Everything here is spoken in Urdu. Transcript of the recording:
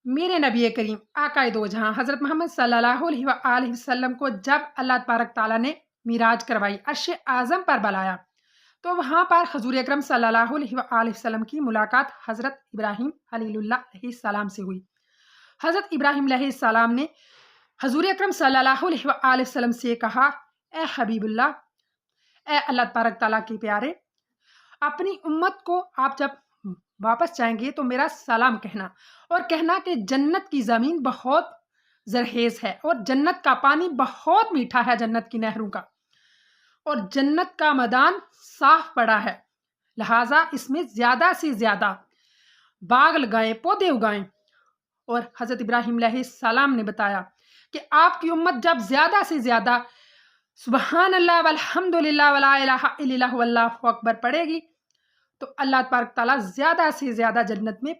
میرے نبی کریم آقائے دو جہاں حضرت محمد صلی اللہ علیہ وآلہ وسلم کو جب اللہ تبارک تعالیٰ نے معراج کروائی، عرش اعظم پر بلایا، تو وہاں پر حضور اکرم صلی اللہ علیہ وآلہ وسلم کی ملاقات حضرت ابراہیم خلیل اللہ علیہ السلام سے ہوئی۔ حضرت ابراہیم علیہ السلام نے حضور اکرم صلی اللہ علیہ وآلہ وسلم سے کہا، اے حبیب اللہ، اے اللہ تبارک تعالیٰ کے پیارے، اپنی امت کو آپ جب واپس جائیں گے تو میرا سلام کہنا، اور کہنا کہ جنت کی زمین بہت زرخیز ہے، اور جنت کا پانی بہت میٹھا ہے، جنت کی نہروں کا، اور جنت کا میدان صاف پڑا ہے، لہٰذا اس میں زیادہ سے زیادہ باغ لگائیں، پودے اگائیں۔ اور حضرت ابراہیم علیہ السلام نے بتایا کہ آپ کی امت جب زیادہ سے زیادہ سبحان اللہ والحمد للہ ولا الہ الا اللہ واللہ اکبر پڑھے گی تو اللہ تبارک تعالیٰ زیادہ سے زیادہ جنت میں